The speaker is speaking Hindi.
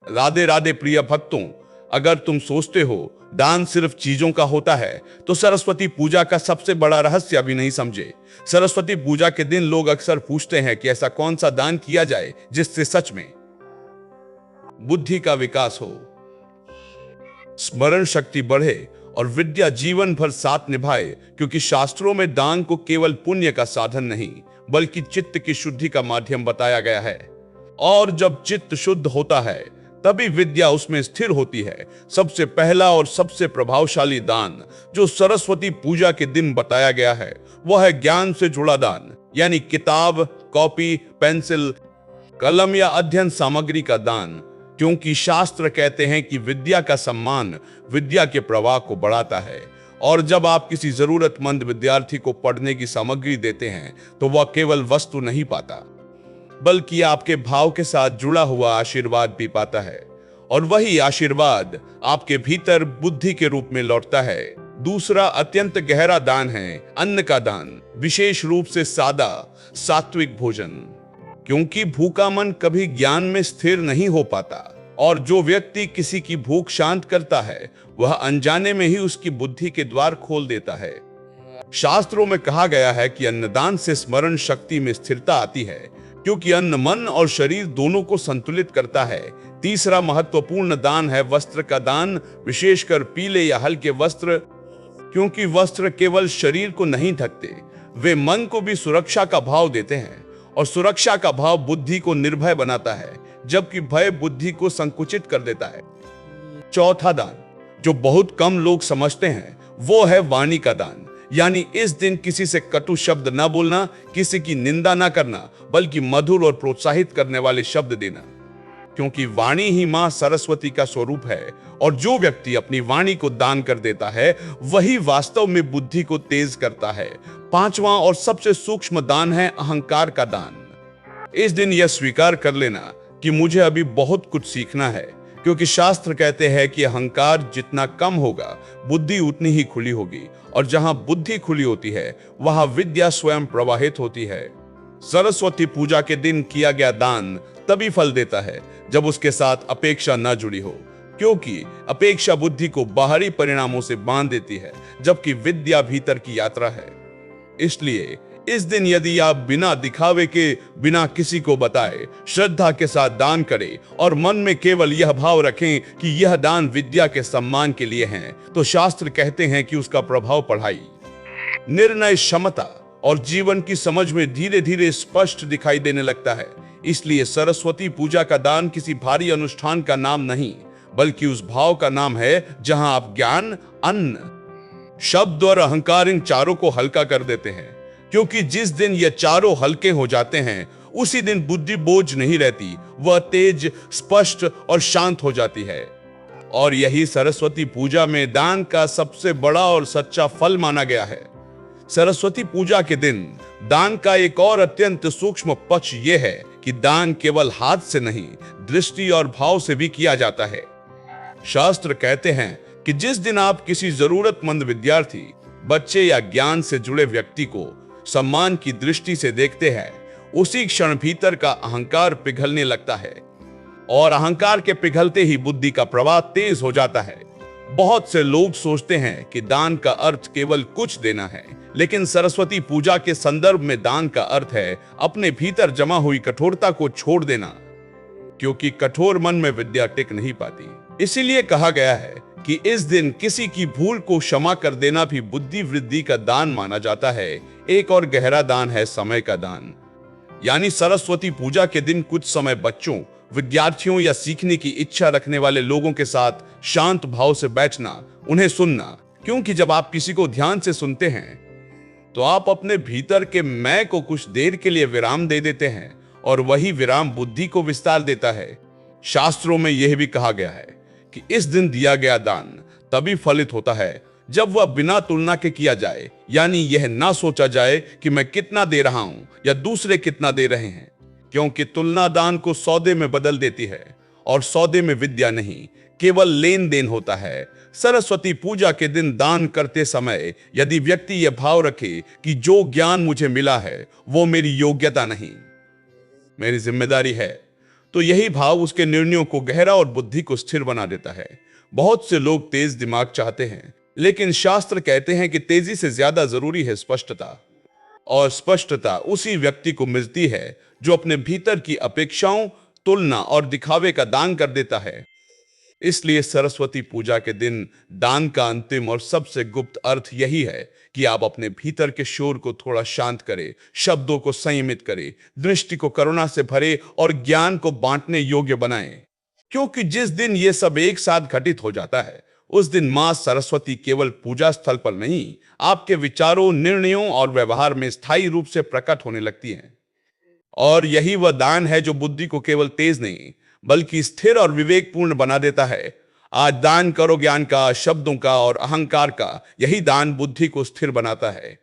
राधे राधे प्रिय भक्तों, अगर तुम सोचते हो दान सिर्फ चीजों का होता है तो सरस्वती पूजा का सबसे बड़ा रहस्य अभी नहीं समझे। सरस्वती पूजा के दिन लोग अक्सर पूछते हैं कि ऐसा कौन सा दान किया जाए जिससे सच में बुद्धि का विकास हो, स्मरण शक्ति बढ़े और विद्या जीवन भर साथ निभाए। क्योंकि शास्त्रों में दान को केवल पुण्य का साधन नहीं बल्कि चित्त की शुद्धि का माध्यम बताया गया है। और जब चित्त शुद्ध होता है तभी विद्या उसमें स्थिर होती है। सबसे पहला और सबसे प्रभावशाली दान जो सरस्वती पूजा के दिन बताया गया है वह है ज्ञान से जुड़ा दान, यानी किताब, कॉपी, पेंसिल, कलम या अध्ययन सामग्री का दान। क्योंकि शास्त्र कहते हैं कि विद्या का सम्मान विद्या के प्रवाह को बढ़ाता है। और जब आप किसी जरूरतमंद विद्यार्थी को पढ़ने की सामग्री देते हैं तो वह केवल वस्तु नहीं पाता बल्कि आपके भाव के साथ जुड़ा हुआ आशीर्वाद भी पाता है। और वही आशीर्वाद आपके भीतर बुद्धि के रूप में लौटता है। दूसरा अत्यंत गहरा दान है अन्न का दान, विशेष रूप से सादा सात्विक भोजन। क्योंकि भूखा मन कभी ज्ञान में स्थिर नहीं हो पाता और जो व्यक्ति किसी की भूख शांत करता है वह अनजाने में ही उसकी बुद्धि के द्वार खोल देता है। शास्त्रों में कहा गया है कि अन्नदान से स्मरण शक्ति में स्थिरता आती है, क्योंकि अन्न मन और शरीर दोनों को संतुलित करता है। तीसरा महत्वपूर्ण दान है वस्त्र का दान, विशेषकर पीले या हल्के वस्त्र। क्योंकि वस्त्र केवल शरीर को नहीं ढकते, वे मन को भी सुरक्षा का भाव देते हैं और सुरक्षा का भाव बुद्धि को निर्भय बनाता है, जबकि भय बुद्धि को संकुचित कर देता है। चौथा दान जो बहुत कम लोग समझते हैं वो है वाणी का दान, यानी इस दिन किसी से कटु शब्द ना बोलना, किसी की निंदा ना करना, बल्कि मधुर और प्रोत्साहित करने वाले शब्द देना। क्योंकि वाणी ही मां सरस्वती का स्वरूप है और जो व्यक्ति अपनी वाणी को दान कर देता है वही वास्तव में बुद्धि को तेज करता है। पांचवा और सबसे सूक्ष्म दान है अहंकार का दान। इस दिन यह स्वीकार कर लेना कि मुझे अभी बहुत कुछ सीखना है, क्योंकि शास्त्र कहते हैं कि अहंकार जितना कम होगा बुद्धि उतनी ही खुली होगी, और जहां बुद्धि खुली होती है वहां विद्या स्वयं प्रवाहित होती है। सरस्वती पूजा के दिन किया गया दान तभी फल देता है जब उसके साथ अपेक्षा न जुड़ी हो, क्योंकि अपेक्षा बुद्धि को बाहरी परिणामों से बांध देती है, जबकि विद्या भीतर की यात्रा है। इसलिए इस दिन यदि आप बिना दिखावे के, बिना किसी को बताए, श्रद्धा के साथ दान करें और मन में केवल यह भाव रखें कि यह दान विद्या के सम्मान के लिए है, तो शास्त्र कहते हैं कि उसका प्रभाव पढ़ाई, निर्णय क्षमता और जीवन की समझ में धीरे धीरे स्पष्ट दिखाई देने लगता है। इसलिए सरस्वती पूजा का दान किसी भारी अनुष्ठान का नाम नहीं बल्कि उस भाव का नाम है जहां आप ज्ञान, अन्न, शब्द और अहंकार इन चारों को हल्का कर देते हैं। क्योंकि जिस दिन ये चारों हल्के हो जाते हैं उसी दिन बुद्धि बोझ नहीं रहती, वह तेज, स्पष्ट और शांत हो जाती है। और यही सरस्वती पूजा में दान का सबसे बड़ा और सच्चा फल माना गया है। सरस्वती पूजा के दिन दान का एक और अत्यंत सूक्ष्म पक्ष यह है कि दान केवल हाथ से नहीं, दृष्टि और भाव से भी किया जाता है। शास्त्र कहते हैं कि जिस दिन आप किसी जरूरतमंद विद्यार्थी, बच्चे या ज्ञान से जुड़े व्यक्ति को सम्मान की दृष्टि से देखते हैं, उसी क्षण भीतर का अहंकार पिघलने लगता है और अहंकार के पिघलते ही बुद्धि का प्रवाह तेज हो जाता है। बहुत से लोग सोचते हैं कि दान का अर्थ केवल कुछ देना है, लेकिन सरस्वती पूजा के संदर्भ में दान का अर्थ है अपने भीतर जमा हुई कठोरता को छोड़ देना, क्योंकि कठोर मन में विद्या टिक नहीं पाती। इसीलिए कहा गया है कि इस दिन किसी की भूल को क्षमा कर देना भी बुद्धि वृद्धि का दान माना जाता है। एक और गहरा दान है समय का दान, यानी सरस्वती पूजा के दिन कुछ समय बच्चों, विद्यार्थियों या सीखने की इच्छा रखने वाले लोगों के साथ शांत भाव से बैठना, उन्हें सुनना। क्योंकि जब आप किसी को ध्यान से सुनते हैं तो आप अपने भीतर के मैं को कुछ देर के लिए विराम दे देते हैं और वही विराम बुद्धि को विस्तार देता है। शास्त्रों में यह भी कहा गया है कि इस दिन दिया गया दान तभी फलित होता है जब वह बिना तुलना के किया जाए, यानी यह ना सोचा जाए कि मैं कितना दे रहा हूं या दूसरे कितना दे रहे हैं, क्योंकि तुलना दान को सौदे में बदल देती है और सौदे में विद्या नहीं, केवल लेन देन होता है। सरस्वती पूजा के दिन दान करते समय यदि व्यक्ति यह भाव रखे कि जो ज्ञान मुझे मिला है वो मेरी योग्यता नहीं, मेरी जिम्मेदारी है, तो यही भाव उसके निर्णयों को गहरा और बुद्धि को स्थिर बना देता है। बहुत से लोग तेज दिमाग चाहते हैं, लेकिन शास्त्र कहते हैं कि तेजी से ज्यादा जरूरी है स्पष्टता। और स्पष्टता उसी व्यक्ति को मिलती है जो अपने भीतर की अपेक्षाओं, तुलना और दिखावे का दान कर देता है। इसलिए सरस्वती पूजा के दिन दान का अंतिम और सबसे गुप्त अर्थ यही है कि आप अपने भीतर के शोर को थोड़ा शांत करें, शब्दों को संयमित करें, दृष्टि को करुणा से भरे और ज्ञान को बांटने योग्य बनाएं। क्योंकि जिस दिन यह सब एक साथ घटित हो जाता है, उस दिन मां सरस्वती केवल पूजा स्थल पर नहीं, आपके विचारों, निर्णयों और व्यवहार में स्थायी रूप से प्रकट होने लगती हैं। और यही वह दान है जो बुद्धि को केवल तेज नहीं, बल्कि स्थिर और विवेकपूर्ण बना देता है। आज दान करो ज्ञान का, शब्दों का और अहंकार का। यही दान बुद्धि को स्थिर बनाता है।